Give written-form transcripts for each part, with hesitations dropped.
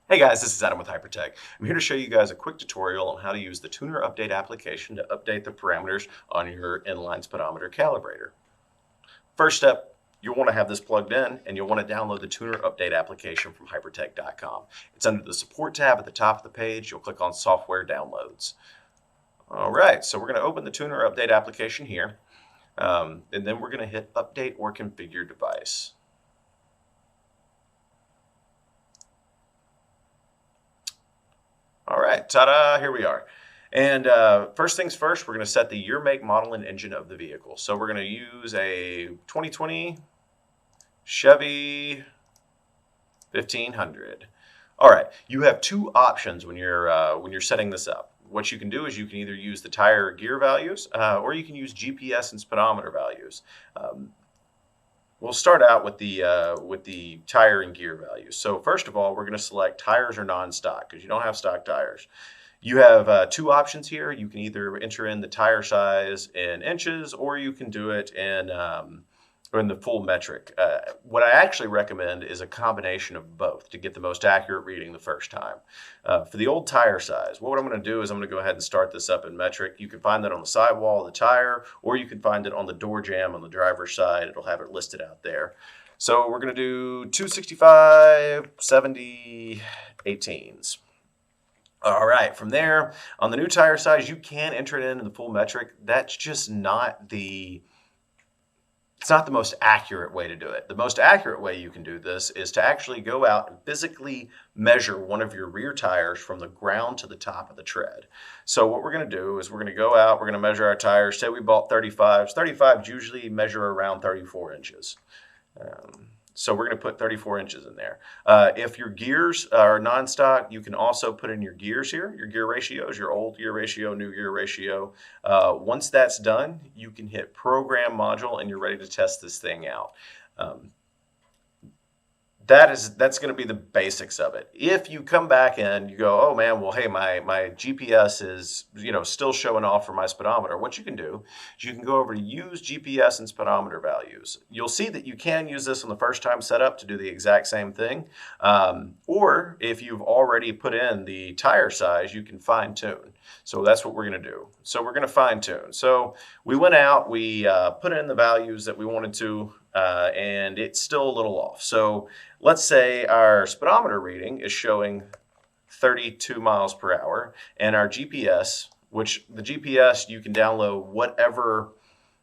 Hey guys, this is Adam with Hypertech. I'm here to show you guys a quick tutorial on how to use the Tuner Update application to update the parameters on your inline speedometer calibrator. First step, you'll want to have this plugged in and you'll want to download the Tuner Update application from hypertech.com. It's under the support tab at the top of the page. You'll click on software downloads. All right, so we're going to open the Tuner Update application here, and then we're going to hit update or configure device. All right, ta-da, here we are. And first things first, we're going to set the year, make, model, and engine of the vehicle. So we're going to use a 2020 Chevy 1500. All right, you have two options when you're setting this up. What you can do is you can either use the tire gear values or you can use GPS and speedometer values. We'll start out with the tire and gear values. So first of all, we're going to select tires or non-stock because you don't have stock tires. You have two options here. You can either enter in the tire size in inches or you can do it in the full metric. What I actually recommend is a combination of both to get the most accurate reading the first time. For the old tire size, what I'm going to do is I'm going to go ahead and start this up in metric. You can find that on the sidewall of the tire, or you can find it on the door jamb on the driver's side. It'll have it listed out there. So we're going to do 265, 70, 18s. All right, from there, on the new tire size, you can enter it in the full metric. That's just not it's not the most accurate way to do it. The most accurate way you can do this is to actually go out and physically measure one of your rear tires from the ground to the top of the tread. So what we're going to do is we're going to go out, we're going to measure our tires. Say we bought 35s. 35s usually measure around 34 inches. So we're going to put 34 inches in there. If your gears are non-stock, you can also put in your gears here, your gear ratios, your old gear ratio, new gear ratio. Once that's done, you can hit program module and you're ready to test this thing out. That's going to be the basics of it. If you come back and you go, oh man, well, hey, my GPS is still showing off for my speedometer. What you can do is you can go over to use GPS and speedometer values. You'll see that you can use this on the first time setup to do the exact same thing. Or if you've already put in the tire size, you can fine tune. So that's what we're going to do. So we're going to fine tune. So we went out, we put in the values that we wanted to, and it's still a little off. So let's say our speedometer reading is showing 32 miles per hour, and our GPS, which the GPS you can download whatever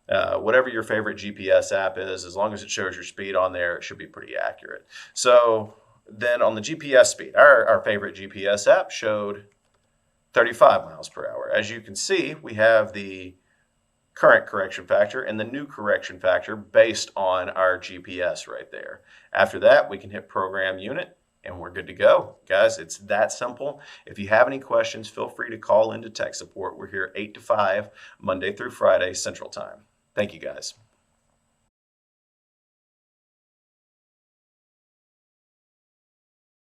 your favorite GPS app is, as long as it shows your speed on there, it should be pretty accurate. So then on the GPS speed, our favorite GPS app showed 35 miles per hour. As you can see, we have the current correction factor and the new correction factor based on our GPS right there. After that, we can hit program unit and we're good to go. Guys, it's that simple. If you have any questions, feel free to call into tech support. We're here 8 to 5, Monday through Friday, Central Time. Thank you, guys.